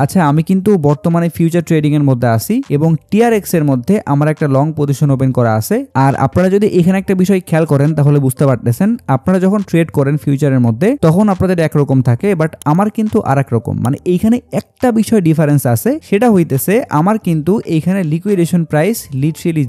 আচ্ছা, আমি কিন্তু বর্তমানে ফিউচার ট্রেডিং এর মধ্যে আছি এবং টিআরএক্স এর মধ্যে আমার একটা লং পজিশন ওপেন করা আছে। আর আপনারা যদি এখানে একটা বিষয় খেয়াল করেন তাহলে বুঝতে পারতেছেন, আপনারা যখন ট্রেড করেন ফিউচারের মধ্যে তখন আপনাদের একরকম থাকে, বাট আমার কিন্তু আরেক রকম। মানে এইখানে একটা বিষয় ডিফারেন্স আছে, সেটা হইতেছে আমার কিন্তু এইখানে লিকুইডেশন প্রাইস লিটারালি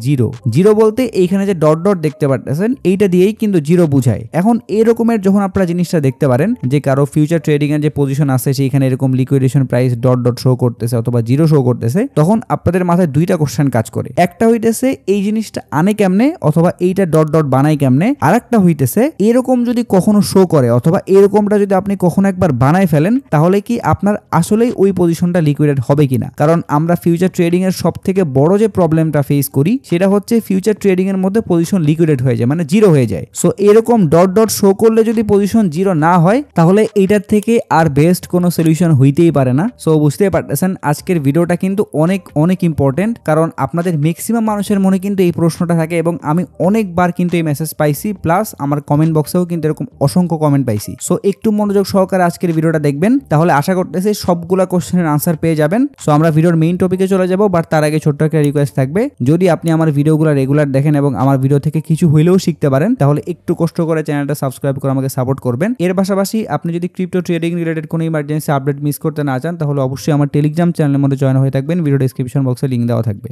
জিরো বলতে এইখানে যে ডট ডট দেখতে পারতেছেন এইটা দিয়েই কিন্তু জিরো বুঝায়। এখন এরকমের যখন আপনারা জিনিসটা দেখতে পারেন যে কারো ফিউচার ট্রেডিং এর যে পজিশন আছে সেইখানে এরকম liquidation price dot dot show করতেছে অথবা জিরো শো করতেছে, তখন আপনাদের মাথায় দুইটা কোশ্চেন কাজ করে। একটা হইতেছে এই জিনিসটা আনে কেমনে অথবা এইটা ডট ডট বানায় কেমনে, আর একটা হইতেছে এরকম যদি কখনো শো করে অথবা এরকমটা যদি আপনি কখনো একবার বানায় ফেলেন তাহলে কি আপনার আসলেই ওই পজিশনটা লিকুইডেট হবে কিনা। কারণ আমরা ফিউচার ট্রেডিং এর সব থেকে বড় যে প্রবলেমটা ফেস করি সেটা হচ্ছে ফিউচার ট্রেডিং এর মধ্যে পজিশন লিকুইডেট হয়ে যায়, মানে জিরো হয়ে যায়। সো এরকম ডট ডট শো করলে যদি পজিশন জিরো না হয় তাহলে এইটার থেকে আর বেস্ট কোনো সলিউশন হইতেই পারে না। সো বুঝতেই পারতেছেন আজকের ভিডিওটা কিন্তু অনেক অনেক ইম্পর্টেন্ট, কারণ আপনাদের ম্যাক্সিমাম মানুষের মনে কিন্তু এই প্রশ্নটা থাকে এবং আমি অনেকবার কিন্তু এই মেসেজ পাইছি, প্লাস আমার কমেন্ট বক্সেও কিন্তু এরকম অসংখ্য কমেন্ট পাইছি। সো একটু মনোযোগ সহকারে আজকের ভিডিওটা দেখবেন, তাহলে আশা করতেছি সবগুলা কোশ্চেনের আনসার পেয়ে যাবেন। সো আমরা ভিডিওর মেইন টপিকে চলে যাব, বাট তার আগে ছোট্ট একটা রিকোয়েস্ট থাকবে, যদি আপনি আমার ভিডিওগুলো রেগুলার দেখেন এবং আমার ভিডিও থেকে কিছু হইলেও শিখতে পারেন তাহলে একটু কষ্ট করে চ্যানেলটা সাবস্ক্রাইব করে আমাকে সাপোর্ট করবেন। এর পাশাপাশি আপনি যদি ক্রিপ্টো ট্রেডিং রিলেটেড কোনো ইমার্জেন্সি আপডেট মিস করতে না চান তাহলে অবশ্যই আমার টেলিগ্রাম চ্যানেলের মধ্যে জয়েন হয়ে থাকবেন, ভিডিও ডেসক্রিপশন বক্সে লিঙ্ক দেওয়া থাকবে।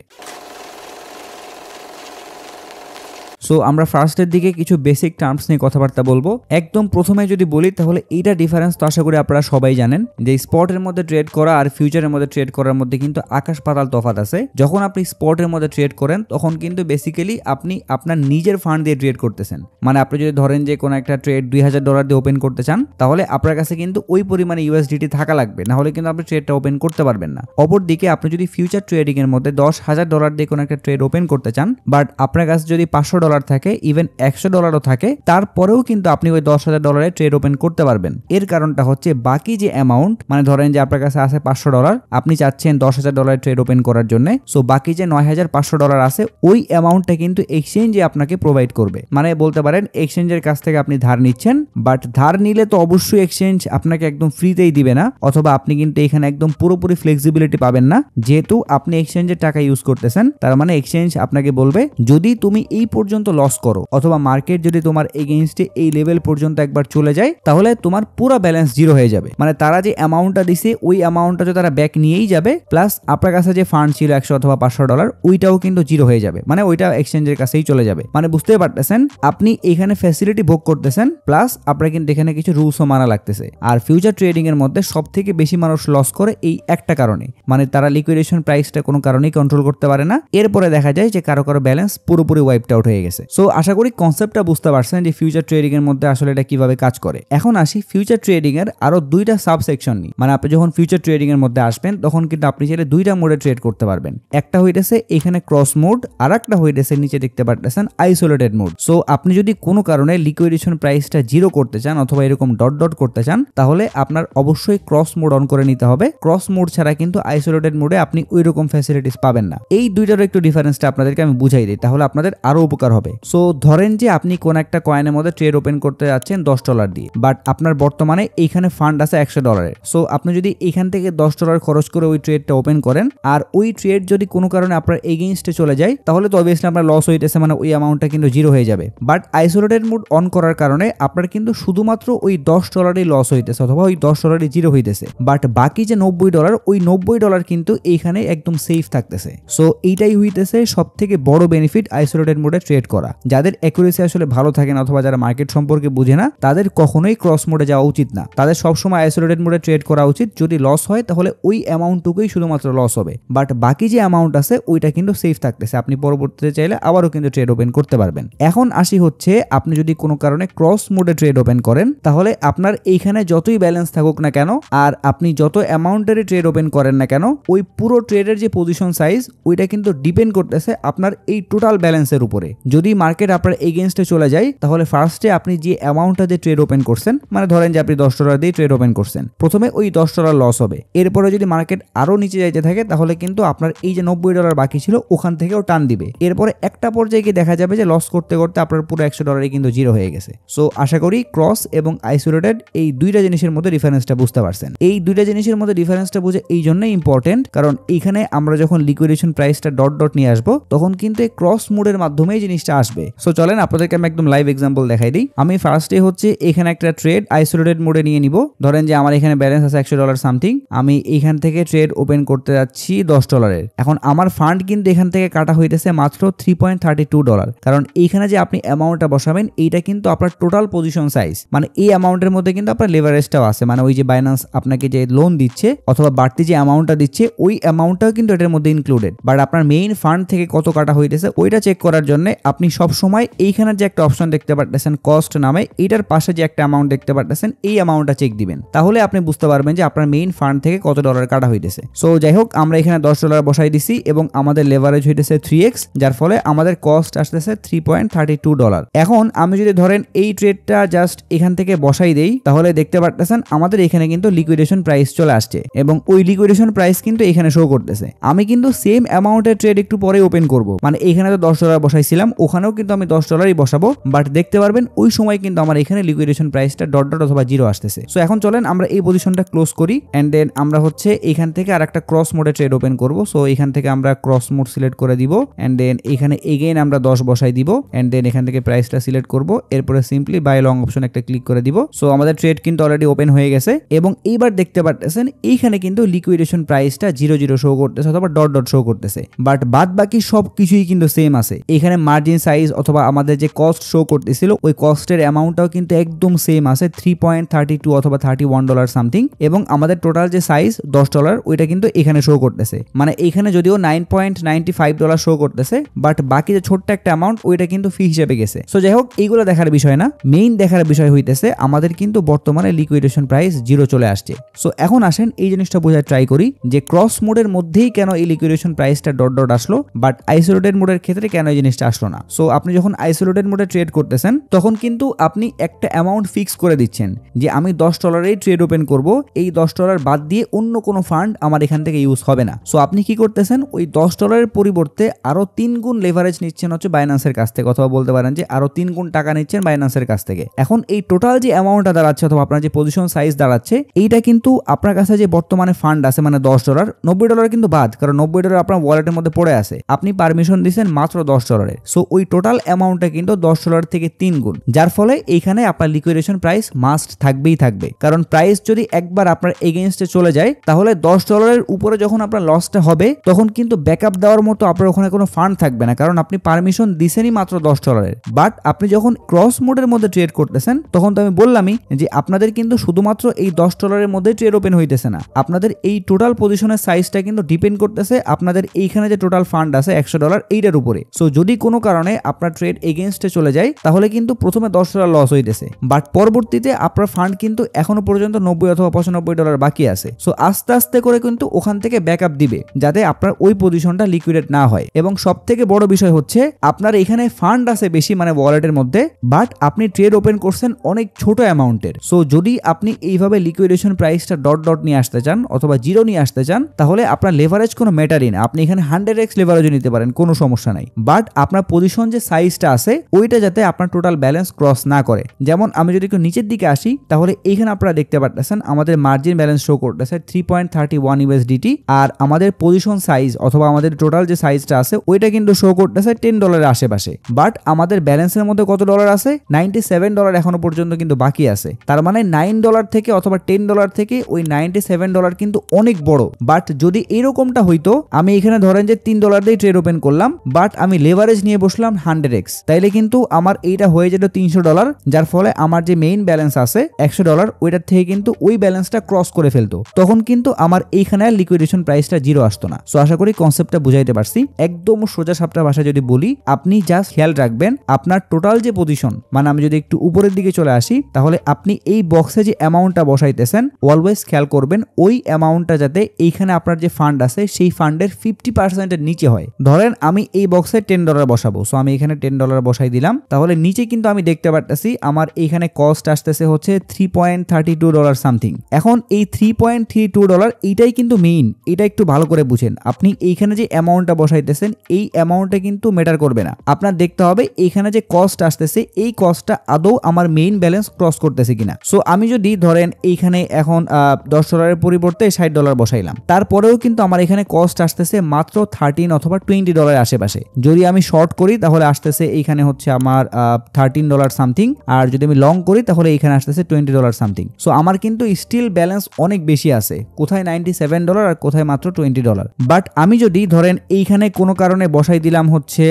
সো আমরা ফার্স্টের দিকে কিছু বেসিক টার্মস নিয়ে কথাবার্তা বলবো। একদম প্রথমে যদি বলি তাহলে এইটা ডিফারেন্স তো আশা করি আপনারা সবাই জানেন যে স্পটের মধ্যে ট্রেড করা আর ফিউচারের মধ্যে ট্রেড করার মধ্যে কিন্তু আকাশ পাতাল তফাৎ আছে। যখন আপনি স্পটের মধ্যে ট্রেড করেন তখন কিন্তু বেসিক্যালি আপনি আপনার নিজের ফান্ড দিয়ে ট্রেড করতেছেন। মানে আপনি যদি ধরেন যে কোনো একটা ট্রেড $2000 দিয়ে ওপেন করতে চান তাহলে আপনার কাছে কিন্তু ওই পরিমাণে ইউএসডিটি থাকা লাগবে, না হলে কিন্তু আপনি ট্রেডটা ওপেন করতে পারবেন না। অপরদিকে আপনি যদি ফিউচার ট্রেডিং এর মধ্যে $10,000 দিয়ে কোনো একটা ট্রেড ওপেন করতে চান, বাট আপনার কাছে যদি $500 থাকে, ইভেন $100 থাকে, তারপরেও কিন্তু আপনি ওই $10,000 ট্রেড ওপেন করতে পারবেন। এর কারণটা হচ্ছে বাকি যে অ্যামাউন্ট, মানে ধরেন যে আপনার কাছে আছে $500, আপনি চাচ্ছেন $10,000 ট্রেড ওপেন করার জন্য, সো বাকি যে $9,500 আছে ওই অ্যামাউন্টটা কিন্তু এক্সচেঞ্জে আপনাকে প্রোভাইড করবে। মানে বলতে পারেন এক্সচেঞ্জের কাছ থেকে আপনি ধার নিচ্ছেন, বাট ধার নিলে তো অবশ্যই এক্সচেঞ্জ আপনাকে একদম ফ্রিতেই দিবে না, অথবা আপনি কিন্তু এখানে একদম পুরোপুরি ফ্লেক্সিবিলিটি পাবেন না। যেহেতু আপনি এক্সচেঞ্জের টাকা ইউজ করতেছেন তার মানে এক্সচেঞ্জ আপনাকে বলবে যদি তুমি এই পর্যন্ত লস করো অথবা মার্কেট যদি তোমার এগেইনস্টে এই লেভেল পর্যন্ত একবার চলে যায় তাহলে তোমার পুরো ব্যালেন্স জিরো হয়ে যাবে। মানে তারা যে অ্যামাউন্টটা দিছে ওই অ্যামাউন্টটা তো তারা ব্যাক নিয়েই যাবে, প্লাস আপনার কাছে যে ফান্ড ছিল $100 অথবা $500 ওইটাও কিন্তু জিরো হয়ে যাবে, মানে ওইটা এক্সচেঞ্জের কাছেই চলে যাবে। মানে বুঝতে পারতেছেন আপনি এখানে ফ্যাসিলিটি ভোগ করতেছেন, প্লাস আপনার কিন্তু এখানে কিছু রুলসও মানা লাগতেছে। আর ফিউচার ট্রেডিং এর মধ্যে সব থেকে বেশি মানুষ লস করে এই একটা কারণে, মানে তারা লিকুইডেশন প্রাইসটা কোনো কারণেই কন্ট্রোল করতে পারে না। এরপরে দেখা যায় যে কারো কারো ব্যালেন্স পুরোপুরি ওয়াইপড আউট হয়ে গেছে। সো আশা করি কনসেপ্টটা বুঝতে পারছেন যে ফিউচার ট্রেডিং এর মধ্যে আসলে এটা কিভাবে কাজ করে। এখন আসি ফিউচার ট্রেডিং এর আরো দুইটা সাবসেকশন নিয়ে। মানে আপনি যখন ফিউচার ট্রেডিং এর মধ্যে আসবেন তখন কিন্তু আপনি চাইলে দুইটা মোডে ট্রেড করতে পারবেন। একটা হইতেছে এখানে ক্রস মোড, আর একটা হইতেছে নিচে দেখতে পারতেছেন আইসোলেটেড মোড। সো আপনি যদি কোনো কারণে লিকুইডেশন প্রাইসটা জিরো করতে চান অথবা এরকম ডট ডট করতে চান তাহলে আপনার অবশ্যই ক্রস মোড অন করে নিতে হবে। ক্রস মোড ছাড়া কিন্তু আইসোলেটেড মোডে আপনি ওই রকম ফ্যাসিলিটিস পাবেন না। এই দুইটার একটু ডিফারেন্সটা আপনাদেরকে আমি বুঝাই দিই, তাহলে আপনাদের আরো উপকার হবে। সো ধরেন যে আপনি কোন একটা কয়েনের মধ্যে ট্রেড ওপেন করতে যাচ্ছেন $10 দিয়ে, বাট আপনার বর্তমানে এইখানে ফান্ড আছে $100। সো আপনি যদি এখান থেকে $10 খরচ করে ওই ট্রেডটা ওপেন করেন আর ওই ট্রেড যদি কোনো কারণে আপনার এগেইনস্টে চলে যায় তাহলে তো অবভিয়াসলি আপনার লস হইতেছে, মানে ওই অ্যামাউন্টটা কিন্তু জিরো হয়ে যাবে। বাট আইসোলেটেড মোড অন করার কারণে আপনার কিন্তু শুধুমাত্র ওই $10 লস হইতেছে অথবা ওই $10 জিরো হইতেছে, বাট বাকি যে $90 ওই $90 কিন্তু এইখানে একদম সেফ থাকতেছে। সো এইটাই হইতেছে সব থেকে বড় বেনিফিট আইসোলেটেড মোডে ট্রেড করা। যাদের অ্যাকুরেসি আসলে ভালো থাকে না অথবা যারা মার্কেট সম্পর্কে বুঝে না তাদের কখনোই ক্রস মোডে যাওয়া উচিত না, তাদের সবসময় আইসোলেটেড মোডে ট্রেড করা উচিত। যদি লস হয় তাহলে ওই অ্যামাউন্টটুকুই শুধুমাত্র লস হবে, বাট বাকি যে অ্যামাউন্ট আছে ওইটা কিন্তু সেফ থাকতেছে, আপনি পরবর্তীতে চাইলে আবারও কিন্তু ট্রেড ওপেন করতে পারবেন। এখন আসি হচ্ছে আপনি যদি কোনো কারণে ক্রস মোডে ট্রেড ওপেন করেন তাহলে আপনার এইখানে যতই ব্যালেন্স থাকুক না কেন আর আপনি যত অ্যামাউন্টেরই ট্রেড ওপেন করেন না কেন ওই পুরো ট্রেডের যে পজিশন সাইজ ওইটা কিন্তু ডিপেন্ড করতেছে আপনার এই টোটাল ব্যালেন্সের উপরে। যদি মার্কেট আপনার এগেইনস্টে চলে যায় তাহলে ফার্স্টে আপনি যে অ্যামাউন্টটা দিয়ে ট্রেড ওপেন করছেন, মানে ধরেন যে আপনি $10 দিয়ে ট্রেড ওপেন করছেন, প্রথমে ওই $10 লস হবে। এরপরে যদি মার্কেট আরো নিচে যাইতে থাকে তাহলে কিন্তু আপনার এই যে $90 বাকি ছিল ওখান থেকেও টান দিবে। এরপরে একটা পর্যায়ে গিয়ে দেখা যাবে যে লস করতে করতে আপনার পুরো $100 কিন্তু জিরো হয়ে গেছে। সো আশা করি ক্রস এবং আইসোলেটেড এই দুইটা জিনিসের মধ্যে ডিফারেন্সটা বুঝতে পারছেন। এই দুইটা জিনিসের মধ্যে ডিফারেন্সটা বুঝে এই জন্যই ইম্পর্টেন্ট, কারণ এইখানে আমরা যখন লিকুইডেশন প্রাইসটা ডট ডট নিয়ে আসবো তখন কিন্তু এই ক্রস মোডের মাধ্যমেই জিনিসটা আসবে। সো চলেন আপনাদেরকে আমি একদম লাইভ এক্সাম্পল দেখাই দিই। আমি ফার্স্টে হচ্ছে এখানে একটা ট্রেড আইসোলেটেড মোডে নিয়ে নিব। ধরেন যে আমার এখানে ব্যালেন্স আছে $100 সামথিং, আমি এইখান থেকে ট্রেড ওপেন করতে যাচ্ছি $10। এখন আমার ফান্ড কিন্তু এখান থেকে কাটা হইতেছে মাত্র $3.32, কারণ এইখানে যে আপনি অ্যামাউন্টটা বসাবেন এইটা কিন্তু আপনার টোটাল পজিশন সাইজ, মানে এই অ্যামাউন্টের মধ্যে কিন্তু আপনার লেভারেজটাও আছে, মানে ওই যে বাইন্যান্স আপনাকে যে লোন দিচ্ছে অথবা বাড়তি যে অ্যামাউন্টটা দিচ্ছে ওই অ্যামাউন্টটাও কিন্তু এটার মধ্যে ইনক্লুডেড। বাট আপনার মেইন ফান্ড থেকে কত কাটা হইতেছে ওইটা চেক করার জন্য আপনি সব সময় এইখানে যে একটা অপশন দেখতে পাচ্ছেন কস্ট নামে, এইটার পাশে যে একটা অ্যামাউন্ট দেখতে পাচ্ছেন এই অ্যামাউন্টটা চেক দিবেন, তাহলে আপনি বুঝতে পারবেন যে আপনার মেইন ফান্ড থেকে কত ডলার কাটা হইতেছে। সো যাই হোক, আমরা এখানে $10 বসাই দিছি এবং আমাদের লেভারেজ হইতেছে 3x, যার ফলে আমাদের কস্ট আসতেছে $3.32। এখন আমি যদি ধরেন এই ট্রেডটা জাস্ট এখান থেকে বসাই দেই তাহলে দেখতে পাচ্ছেন আমাদের এখানে কিন্তু লিকুইডেশন প্রাইস চলে আসছে এবং ওই লিকুইডেশন প্রাইস কিন্তু এখানে শো করতেছে। আমি কিন্তু সেম অ্যামাউন্টের ট্রেড একটু পরে ওপেন করব, মানে এখানে তো $10 বসাইছিলাম, ওখানেও কিন্তু আমি $10 বসাবো, বাট দেখতে পারবেন ওই সময় কিন্তু আমার এখানে লিকুইডেশন প্রাইসটা ডট ডট অথবা জিরো আসতেছে। সো এখন চলেন আমরা এই পজিশনটা ক্লোজ করি এন্ড দেন আমরা হচ্ছে এখান থেকে আর একটা ক্রস মোডে ট্রেড ওপেন করব। সো এখান থেকে আমরা ক্রস মোড সিলেক্ট করে দিব এন্ড দেন এখানে এগেইন আমরা 10 বসাই দিব এন্ড দেন এখান থেকে প্রাইসটা সিলেক্ট করব, এরপরে সিম্পলি বাই লং অপশন একটা ক্লিক করে দিব। সো আমাদের ট্রেড কিন্তু অলরেডি ওপেন হয়ে গেছে এবং এইবার দেখতে পাচ্ছেন এইখানে কিন্তু লিকুইডেশন প্রাইসটা 00 শো করতেছে অথবা ডট ডট শো করতেছে, বাট বাদ বাকি সব কিছুই কিন্তু সেম আছে। এখানে মার্জিন সাইজ অথবা আমাদের যে কস্ট শো করতেছিল ওই কস্টের অ্যামাউন্টটাও কিন্তু একদম সেম আছে, $3.32 অথবা $31 সামথিং, এবং আমাদের টোটাল যে সাইজ $10 ওইটা কিন্তু এখানে শো করতেছে, মানে এখানে যদিও $9.95 শো করতেছে বাট বাকি যে ছোট্ট একটা অ্যামাউন্ট ওইটা কিন্তু ফি হিসেবে গেছে। সো যাই হোক, এইগুলো দেখার বিষয় না, মেইন দেখার বিষয় হইতেছে আমাদের কিন্তু বর্তমানে লিকুইডেশন প্রাইস 0 চলে আসছে। সো এখন আসেন এই জিনিসটা বোঝার ট্রাই করি যে ক্রস মোডের মধ্যেই কেন এই লিকুইডেশন প্রাইসটা ডট ডট আসলো বাট আইসোলেটেড মোডের ক্ষেত্রে কেন এই জিনিসটা আসলো না। সো আপনি যখন আইসোলেটেড মোডে ট্রেড করতেছেন তখন কিন্তু আপনি একটা অ্যামাউন্ট ফিক্স করে দিচ্ছেন যে আমি $10 ট্রেড ওপেন করব, এই $10 বাদ দিয়ে অন্য কোনো ফান্ড আমার এখান থেকে ইউজ হবে না। সো আপনি কি করতেছেন, ওই $10 পরিবর্তে আরো 3 গুণ লেভারেজ নিচ্ছেন হচ্ছে বাইন্যান্সের কাছ থেকে, অথবা বলতে পারেন যে আরো 3 গুণ টাকা নিচ্ছেন বাইন্যান্সের কাছ থেকে। এখন এই টোটাল যে অ্যামাউন্টটা দাঁড়াচ্ছে অথবা আপনার যে পজিশন সাইজ দাঁড়াচ্ছে এইটা কিন্তু আপনার কাছে যে বর্তমানে ফান্ড আছে মানে $10, $90 কিন্তু বাদ, কারণ $90 আপনার ওয়ালেটের মধ্যে পড়ে আছে, আপনি পারমিশন দিচ্ছেন মাত্র $10। সো ওই টোটাল অ্যামাউন্টটা কিন্তু $10 থেকে 3 গুণ, যার ফলে এইখানে আপনার লিকুইডেশন প্রাইস মাস্ট থাকবেই থাকবে, কারণ প্রাইস যদি একবার আপনার এগেইনস্টে চলে যায় তাহলে $10 উপরে যখন আপনার লসটা হবে তখন কিন্তু ব্যাকআপ দেওয়ার মতো আপনার ওখানে কোনো ফান্ড থাকবে না, কারণ আপনি পারমিশন দিছেনই মাত্র $10। বাট আপনি যখন ক্রস মোডের মধ্যে ট্রেড করতেছেন তখন তো আমি বললামই যে আপনাদের কিন্তু শুধুমাত্র এই $10 মধ্যে ট্রেড ওপেন হইতেছে না, আপনাদের এই টোটাল পজিশনের সাইজটা কিন্তু ডিপেন্ড করতেছে আপনাদের এইখানে যে টোটাল ফান্ড আছে $100 এইটার উপরে। সো যদি কোনো কারণে আপনার ট্রেড এগেইনস্টে চলে যায় তাহলে কিন্তু প্রথমে $10 লস হইতেছে, বাট পরবর্তীতে আপনার ফান্ড কিন্তু এখনো পর্যন্ত $90 অথবা $95 বাকি আছে। সো আস্তে আস্তে করে কিন্তু ওখান থেকে ব্যাকআপ দিবে যাতে আপনার ওই পজিশনটা লিকুইডেট না হয়। এবং সব থেকে বড় বিষয় হচ্ছে আপনার এখানে ফান্ড আছে বেশি মানে ওয়ালেটের মধ্যে, বাট আপনি ট্রেড ওপেন করছেন অনেক ছোট অ্যামাউন্টের। সো যদি আপনি এইভাবে লিকুইডেশন প্রাইসটা ডট ডট নিয়ে আসতে চান অথবা জিরো নিয়ে আসতে চান তাহলে আপনার লেভারেজ কোনো ম্যাটারই না, আপনি এখানে 100x লেভারেজও নিতে পারেন, কোনো সমস্যা নাই, বাট আপনার পজিশন যে সাইজটা আছে ওইটা যাতে আপনার টোটাল ব্যালেন্স ক্রস না করে। যেমন আমি যদি একটু নিচের দিকে আসি তাহলে এইখানে আপনারা দেখতে পাচ্ছেন আমাদের মার্জিন ব্যালেন্স শো করতেছে 3.31 USDT, আর আমাদের পজিশন সাইজ অথবা আমাদের টোটাল যে সাইজটা আছে ওইটা কিন্তু শো করতেছে $10 আশেপাশে, বাট আমাদের ব্যালেন্সের মধ্যে কত ডলার আছে, $97 এখনো পর্যন্ত কিন্তু বাকি আছে। তার মানে $9 থেকে অথবা $10 থেকে ওই $97 কিন্তু অনেক বড়। বাট যদি এরকমটা হইতো আমি এখানে ধরেন যে $3 দিয়ে ট্রেড ওপেন করলাম বাট আমি লেভারেজ নিয়ে বসলাম 100x, তাইলে কিন্তু আমার এইটা হয়ে যেত $300, যার ফলে আমার যে মেইন ব্যালেন্স আছে $100 ওইটার থেকে কিন্তু ওই ব্যালেন্সটা ক্রস করে ফেলতো, তখন কিন্তু আমার এইখানে লিকুইডেশন প্রাইসটা 0 আসতো না। সো আশা করি কনসেপ্টটা বুঝাইতে পারছি। একদম সোজা সাপটা ভাষা যদি বলি, আপনি জাস্ট খেয়াল রাখবেন আপনার টোটাল যে পজিশন, মানে আমি যদি একটু উপরের দিকে চলে আসি তাহলে আপনি এই বক্সে যে অ্যামাউন্টটা বসাইতেছেন অলওয়েজ খেয়াল করবেন ওই অ্যামাউন্টটা যাতে এইখানে আপনার যে ফান্ড আছে সেই ফান্ডের 50% এর নিচে হয়। ধরেন আমি এই বক্সে $10 বসাবো, বসাবো। সো আমি এখানে $10 বসাই দিলাম। তাহলে নিচে কিন্তু আমি দেখতে পারতেছি আমার এইখানে কস্ট আসতেছে হচ্ছে $3.32 সামথিং। এখন এই $3.32 এইটাই কিন্তু মেইন, এটা একটু ভালো করে বুঝেন। আপনি এইখানে যে অ্যামাউন্টটা বসাইতেছেন এই অ্যামাউন্টটা কিন্তু ম্যাটার করবে না, আপনার দেখতে হবে এইখানে যে কস্ট আসতেছে এই কস্টটা আদৌ আমার মেইন ব্যালেন্স ক্রস করতেছে কিনা। সো আমি যদি ধরেন এইখানে এখন $10 পরিবর্তে $60 বসাইলাম, তারপরেও কিন্তু আমার এখানে কস্ট আসতেছে মাত্র 13 অথবা $20 আশেপাশে। যদি আমি শর্ট করি তাহলে আসতেছে এইখানে হচ্ছে আমার $13 সামথিং, আর যদি আমি লং করি তাহলে এইখানে আসতেছে $20 সামথিং। সো আমার কিন্তু স্টিল ব্যালেন্স অনেক বেশি আছে, কোথায় $97 আর কোথায় মাত্র $20। বাট আমি যদি ধরেন এইখানে কোনো কারণে বসাই দিলাম হচ্ছে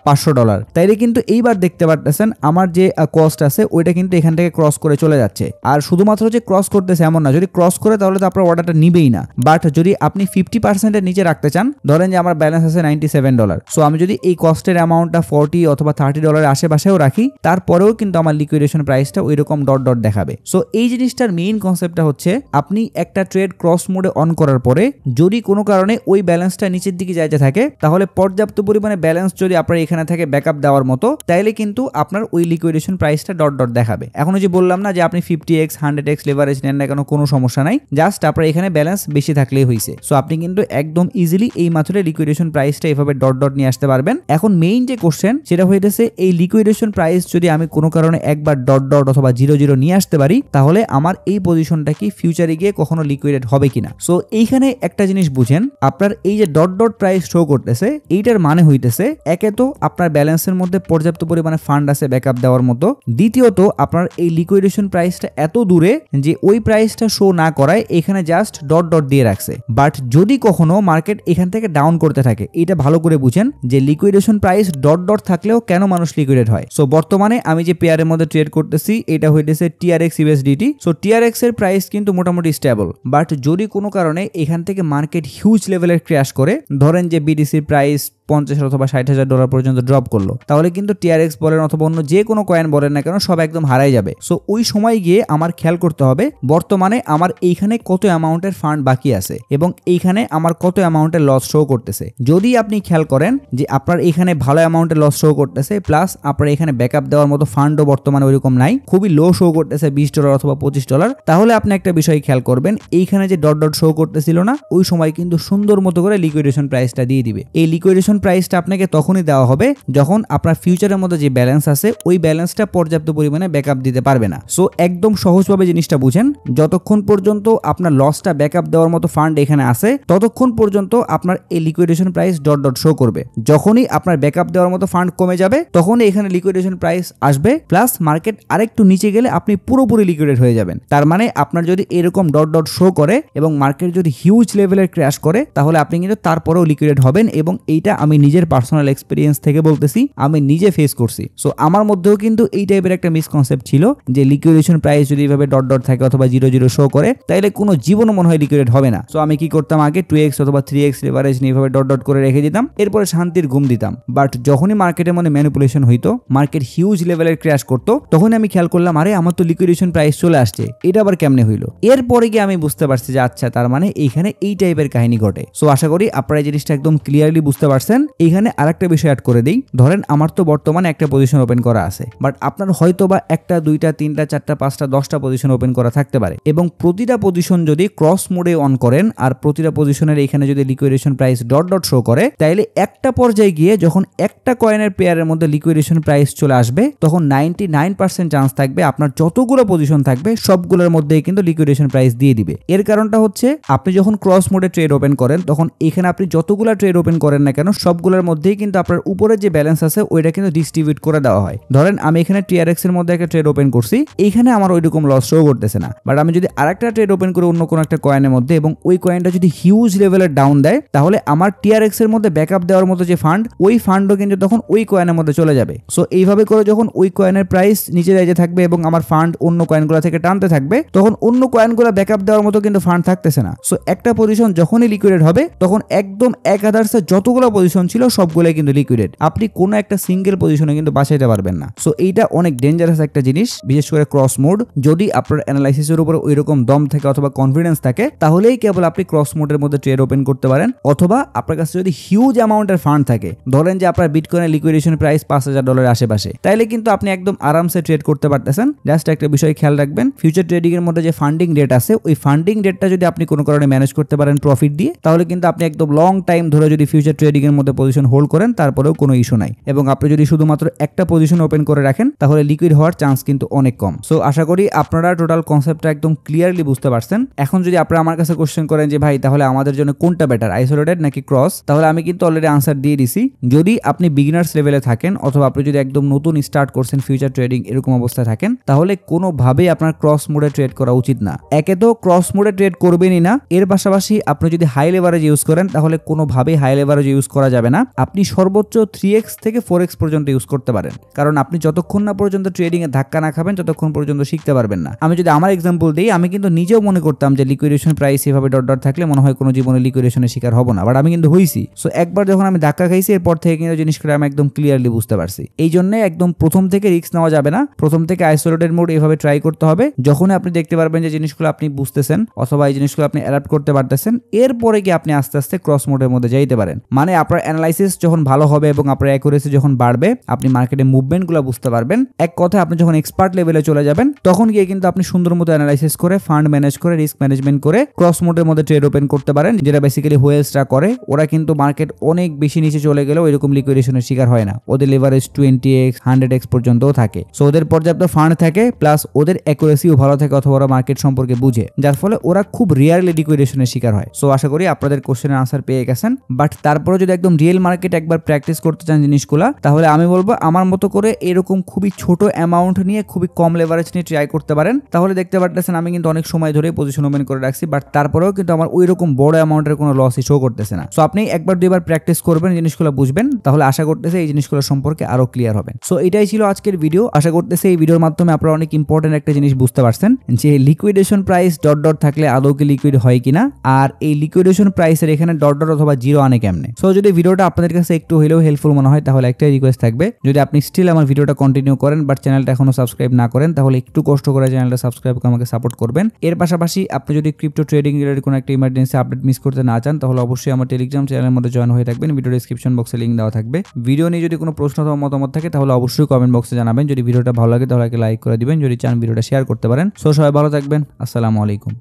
$500, তাইলে কিন্তু এইবার দেখতে পারতেছেন আমার যে কস্ট আছে ওইটা কিন্তু এখান থেকে ক্রস করে চলে যাচ্ছে। আর শুধুমাত্র যে ক্রস করতেছে এমন না, যদি ক্রস করে তাহলে তো আপনার অর্ডারটা নিবেই না। বাট যদি আপনি 50%-এর নিচে রাখতে চান, ধরেন যে আমার ব্যালেন্স আছে $97, সো আমি যদি এই কস্টের অ্যামাউন্টটা $40 অথবা $30 আশেপাশেও রাখি, তারপরেও কিন্তু আমার লিকুইডেশন প্রাইসটা ওইরকম ডট ডট দেখাবে। সো এই জিনিসটার মেইন কনসেপ্টটা হচ্ছে আপনি একটা ট্রেড ক্রস মোডে অন করার পরে যদি কোনো কারণে ওই ব্যালেন্সটা নিচের দিকে যাইতে থাকে, তাহলে পর্যাপ্ত পরিমাণে ব্যালেন্স যদি আপনার এখানে থাকে ব্যাকআপ দেওয়ার মতো, তাইলে কিন্তু আপনার ওই লিকুইডেশন প্রাইসটা ডট ডট দেখাবে। এখন যে বললাম না যে আপনি 50x 100x লেভারেজ নেন না কেন কোনো সমস্যা নাই, জাস্ট আপনার এখানে ব্যালেন্স বেশি থাকলেই হয়েছে। সো আপনি কিন্তু একদম ইজিলি এই মাত্রে লিকুইডেশন প্রাইসটা এভাবে ডট ডট নিয়ে আসতে পারবেন। এখন মেইন যে কোশ্চেন সেটা হইতেছে এই লিকুইডেশন প্রাইস যদি আমি কোনো কারণে একবার ডট ডট অথবা 00 নিয়ে আসতে পারি, তাহলে আমার এই পজিশনটা কি ফিউচারে গিয়ে কখনো লিকুইডেট হবে কিনা। সো এইখানে একটা জিনিস বুঝেন, আপনার এই যে ডট ডট প্রাইস শো করতেছে এইটার মানে হইতেছে একে তো আপনার ব্যালেন্সের মধ্যে পর্যাপ্ত পরিমাণে ফান্ড আছে ব্যাকআপ দেওয়ার মতো, দ্বিতীয়ত আপনার এই লিকুইডেশন প্রাইসটা এত দূরে যে ওই প্রাইসটা শো না করায় এখানে জাস্ট ডট ডট দিয়ে রাখছে। বাট যদি কখনো মার্কেট এখান থেকে ডাউন করতে থাকে, এটা ভালো করে বুঝেন যে লিকুইডেশন প্রাইস ডট ডট থাকলেও কেন মানুষ লিকুইডেট হয়। সো বর্তমানে আমি যে পেয়ারের মধ্যে ট্রেড করতেছি এটা হইতেছে TRX USDT। সো TRX এর প্রাইস কিন্তু মোটামুটি স্টেবল, বাট যদি কোনো কারণে এখান থেকে মার্কেট হিউজ লেভেলের ক্র্যাশ করে, ধরেন যে BTC প্রাইস $50,000 অথবা $60,000 পর্যন্ত ড্রপ করলো, তাহলে কিন্তু TRX বলেন অথবা অন্য যে কোনো কয়েন বলেন না কেন সব একদম হারাই যাবে। সো ওই সময় গিয়ে আমার খেয়াল করতে হবে বর্তমানে আমার এইখানে কত অ্যামাউন্টের ফান্ড বাকি আছে এবং এইখানে আমার কত অ্যামাউন্টের লস শো করতেছে। যদি আপনি খেয়াল করেন যে আপনার এখানে ভালো অ্যামাউন্টের লস শো করতেছে, প্লাস আপনার এখানে ব্যাকআপ দেওয়ার মতো ফান্ডও বর্তমানে ওইরকম নাই, খুবই লো শো করতেছে $20 অথবা $25, তাহলে আপনি একটা বিষয় খেয়াল করবেন, এইখানে যে ডট ডট শো করতেছিল না ওই সময় কিন্তু সুন্দর মতো করে লিকুইডেশন প্রাইসটা দিয়ে দিবে। এই লিকুইডেশন প্রাইসটা আপনাকে তখনই দেওয়া হবে যখন আপনার ফিউচারের মধ্যে যে ব্যালেন্স আছে ওই ব্যালেন্সটা পর্যাপ্ত পরিমাণে ব্যাকআপ দিতে পারবে না। সো একদম সহজভাবে জিনিসটা বুঝেন, যতক্ষণ পর্যন্ত আপনার লসটা ব্যাকআপ দেওয়ার মতো ফান্ড এখানে আছে ততক্ষণ পর্যন্ত আপনার এই liquidation price dot dot show করবে। যখনই আপনার ব্যাকআপ দেওয়ার মতো ফান্ড কমে যাবে তখনই এখানে লিকুইডেশন প্রাইস আসবে, প্লাস মার্কেট আরেকটু নিচে গেলে আপনি পুরোপুরি লিকুইডেট হয়ে যাবেন। তার মানে আপনার যদি এরকম ডট ডট শো করে এবং মার্কেট যদি হিউজ লেভেলের ক্র্যাশ করে, তাহলে আপনি কিন্তু তারপরেও লিকুইডেট হবেন, এবং এইটা আমি নিজের পার্সোনাল এক্সপিরিয়েন্স থেকে বলতেছি, আমি নিজে ফেস করছি। সো আমার মধ্যেও কিন্তু এই টাইপের একটা মিসকনসেপ্ট ছিল যে লিকুইডেশন প্রাইস যদি এইভাবে ডট ডট থাকে অথবা 00 শো করে তাহলে কোনো জীবনও মনে হয় লিকুইডেট হবে না। সো আমি কি করতাম, আগে 2x অথবা 3x লেভারেজ নিয়ে এইভাবে ডট ডট করে রেখে দিতাম, এরপরে শান্তির ঘুম দিতাম। বাট যখনই মার্কেটের মধ্যে ম্যানিপুলেশন হইতো, মার্কেট হিউজ লেভেলের ক্র্যাশ করতো, তখন আমি খেয়াল করলাম আরে আমার তো লিকুইডেশন প্রাইস চলে আসছে, এটা আবার কেমনে হইলো। এরপরে গিয়ে আমি বুঝতে পারছি যে আচ্ছা তার মানে এইখানে এই টাইপের কাহিনী ঘটে। সো আশা করি আপনারা এই জিনিসটা একদম ক্লিয়ারলি বুঝতে পারছেন। এইখানে আরেকটা বিষয় অ্যাড করে দিই, ধরেন আমার তো বর্তমানে একটা পজিশন ওপেন করা আছে, বাট আপনার হয়তো বা 1টা 2টা 3টা 4টা 5টা 10টা পজিশন ওপেন করা থাকতে পারে, এবং প্রতিটা পজিশন যদি ক্রস মোডে অন করেন আর প্রতিটা পজিশনের এখানে যদি liquidation price dot dot show করে, তাইলে একটা পর্যায়ে গিয়ে যখন একটা কয়েনের পেয়ারের মধ্যে লিকুইডেশন প্রাইস চলে আসবে তখন 99% চান্স থাকবে আপনার যতগুলো পজিশন থাকবে সবগুলোর মধ্যেই কিন্তু লিকুইডেশন প্রাইস দিয়ে দিবে। এর কারণটা হচ্ছে আপনি যখন ক্রস মোডে ট্রেড ওপেন করেন তখন এখানে আপনি যতগুলো ট্রেড ওপেন করেন না কেন সবগুলোর মধ্যেই কিন্তু আপনার উপরে যে ব্যালেন্স আছে ওইটা কিন্তু ডিস্ট্রিবিউট করে দেওয়া হয়। ধরেন আমি এখানে TRX এর মধ্যে একটা ট্রেড ওপেন করছি, এইখানে আমার ওইরকম লস শো করতেছে না, বাট আমি যদি আরেকটা ট্রেড ওপেন করে অন্য কোনো একটা কয়েনের মধ্যে এবং ওই কয়েনটা যদি হিউজ লেভেলের ডাউন দেয়, তাহলে আমার TRX এর মধ্যে ব্যাকআপ দেওয়ার মতো যে ফান্ড ওই ফান্ডও কিন্তু তখন ওই কয়েনের মধ্যে চলে যাবে। সো এইভাবে করে যখন ওই কয়েনের প্রাইস নিচে যাইতে থাকবে এবং আমার ফান্ড অন্য কয়েনগুলো থেকে টানতে থাকবে, তখন অন্য কয়েনগুলো ব্যাকআপ দেওয়ার মতো কিন্তু ফান্ড থাকতেছে না। সো একটা পজিশন যখনই লিকুইডেট হবে তখন একদম এক আদার্সে যতগুলো পজিশন পজিশন ছিল সবগুলোই কিন্তু লিকুইডেড, আপনি কোনো একটা সিঙ্গেল পজিশনে কিন্তু বাঁচাইতে পারবেন না। সো এইটা অনেক ডেঞ্জারাস একটা জিনিস, বিশেষ করে ক্রস মোড। যদি আপনার অ্যানালাইসিসের উপর ওইরকম দম থাকে অথবা কনফিডেন্স থাকে তাহলেই কেবল আপনি ক্রস মোডের মধ্যে ট্রেড ওপেন করতে পারেন, অথবা আপনার কাছে যদি হিউজ অ্যামাউন্টের ফান্ড থাকে, ধরেন যে আপনার বিটকয়েনের লিকুইডেশন প্রাইস $5,000 আশেপাশে, তাইলে কিন্তু আপনি একদম আরামসে ট্রেড করতে পারতেছেন। জাস্ট একটা বিষয় খেয়াল রাখবেন, ফিউচার ট্রেডিং এর মধ্যে যে ফান্ডিং রেট আছে ওই ফান্ডিং রেটটা যদি আপনি কোনো কারণে ম্যানেজ করতে পারেন প্রফিট দিয়ে, তাহলে কিন্তু আপনি একদম লং টাইম ধরে যদি ফিউচার ট্রেডিং এর মধ্যে পজিশন হোল্ড করেন তারপরেও কোনো ইস্যু নাই। এবং আপনি যদি শুধুমাত্র একটা পজিশন ওপেন করে রাখেন তাহলে লিকুইড হওয়ার চান্স কিন্তু অনেক কম। সো আশা করি আপনারা টোটাল কনসেপ্টটা একদম ক্লিয়ারলি বুঝতে পারছেন। এখন যদি আপনারা আমার কাছে কোশ্চেন করেন যে ভাই তাহলে আমাদের জন্য কোনটা বেটার, আইসোলেটেড নাকি ক্রস, তাহলে আমি কিন্তু অলরেডি আনসার দিয়ে দিছি। যদি আপনি বিগিনার্স লেভেলে থাকেন অথবা আপনি যদি একদম নতুন স্টার্ট করছেন ফিউচার ট্রেডিং এরকম অবস্থায় থাকেন, তাহলে কোনোভাবেই আপনার ক্রস মোডে ট্রেড করা উচিত না। একে তো ক্রস মোডে ট্রেড করবেনই না, এর পাশাপাশি আপনি যদি হাই লেভারেজ ইউজ করেন তাহলে কোনোভাবেই হাই লেভারেজ ইউজ করা যাবে না। আপনি সর্বোচ্চ 3x থেকে 4x পর্যন্ত ইউজ করতে পারেন, কারণ আপনি যতক্ষণ না পর্যন্ত ট্রেডিং এ ধাক্কা না খাবেন ততক্ষণ পর্যন্ত শিখতে পারবেন না। আমি যদি আমার এক্সাম্পল দিই, আমি কিন্তু নিজেও মনে করতাম যে লিকুইডেশন প্রাইস এভাবে ডট ডট থাকলে মনে হয় কোনো জীবনে লিকুইডেশনের শিকার হব না, বাট আমি কিন্তু হইছি। সো একবার যখন আমি ধাক্কা খাইছি এরপর থেকে কিন্তু জিনিসগুলো আমি একদম ক্লিয়ারলি বুঝতে পারছি। এই জন্য একদম প্রথম থেকে রিস্ক নেওয়া যাবে না, প্রথম থেকে আইসোলেটেড মোড এভাবে ট্রাই করতে হবে। যখন আপনি দেখতে পারবেন যে জিনিসগুলো আপনি বুঝতেছেন অথবা এই জিনিসগুলো আপনি অ্যাডাপ্ট করতে পারতেছেন, এরপরে কি আপনি আস্তে আস্তে ক্রস মোডের মধ্যে যাইতে পারেন। মানে আপনার অ্যানালাইসিস যখন ভালো হবে এবং আপনার অ্যাকুরেসি যখন বাড়বে, আপনি মার্কেটে মুভমেন্টগুলো বুঝতে পারবেন। এক কথা আপনি যখন এক্সপার্ট লেভেলে চলে যাবেন তখন গিয়ে কিন্তু আপনি সুন্দর মতো অ্যানালাইসিস করে ফান্ড ম্যানেজ করে রিস্ক ম্যানেজমেন্ট করে ক্রস মোডের মধ্যে ট্রেড ওপেন করতে পারেন, যেটা বেসিক্যালি হোয়েলসরা করে। ওরা কিন্তু মার্কেট অনেক বেশি নিচে চলে গেলেও এরকম লিকুইডেশনের শিকার হয় না, ওদের লেভারেজ 20x 100x পর্যন্তও থাকে। সো ওদের পর্যাপ্ত ফান্ড থাকে, প্লাস ওদের অ্যাকুরেসিও ভালো থাকে অথবা ওরা মার্কেট সম্পর্কে বুঝে, যার ফলে ওরা খুব রিয়ারলি লিকুইডেশনের শিকার হয়। সো আশা করি আপনাদের কোশ্চেনের আনসার পেয়ে গেছেন। বাট তারপরে যদি একদম রিয়েল মার্কেট একবার প্র্যাকটিস করতে চান জিনিসগুলা, তাহলে আমি বলবো আমার মতো করে এরকম খুবই ছোট অ্যামাউন্ট নিয়ে খুবই কম লেভারেজ নিয়ে ট্রাই করতে পারেন। তাহলে দেখতে পারতেছেন আমি কিন্তু অনেক সময় ধরে পজিশন ওপেন করে রাখছি, বাট তারপরেও কিন্তু আমার ওই রকম বড় অ্যামাউন্টের কোনো লস শো করতেছে না। সো আপনি একবার দুইবার প্র্যাকটিস করবেন, জিনিসগুলো বুঝবেন, তাহলে আশা করতেছে এই জিনিসগুলো সম্পর্কে আরো ক্লিয়ার হবেন। সো এটাই ছিল আজকের ভিডিও। আশা করতেছে এই ভিডিওর মাধ্যমে আপনারা অনেক ইম্পর্টেন্ট একটা জিনিস বুঝতে পারছেন যে লিকুইডেশন প্রাইস ডট ডট থাকলে আদৌ কি লিকুইড হয় কিনা, আর এই লিকুইডেশন প্রাইসের এখানে ডট ডট অথবা জিরো আনে কেমনে। সো যদি ভিডিওটা আপনাদের কাছে একটু হলেও হেল্পফুল মনে হয় তাহলে একটাই রিকোয়েস্ট থাকবে, যদি আপনি স্টিল আমার ভিডিওটা কন্টিনিউ করেন বাট চ্যানেলটা এখনো সাবস্ক্রাইব না করেন তাহলে একটু কষ্ট করে চ্যানেলটা সাবস্ক্রাইব করে আমাকে সাপোর্ট করবেন। এর পাশাপাশি আপনি যদি ক্রিপ্টো ট্রেডিং রিলেটেড কোনো একটা ইমার্জেন্সি আপডেট মিস করতে না চান তাহলে অবশ্যই আমার টেলিগ্রাম চ্যানেলের মধ্যে জয়েন হয়ে থাকবেন, ভিডিও ডেসক্রিপশন বক্সে লিংক দেওয়া থাকবে। ভিডিও নিয়ে যদি কোনো প্রশ্ন অথবা মতামত থাকে তাহলে অবশ্যই কমেন্ট বক্সে জানাবেন। যদি ভিডিওটা ভালো লাগে তাহলে লাইক করে দিবেন, যদি চান ভিডিওটা শেয়ার করতে পারেন। সো সবাই ভালো থাকবেন, আসসালামু আলাইকুম।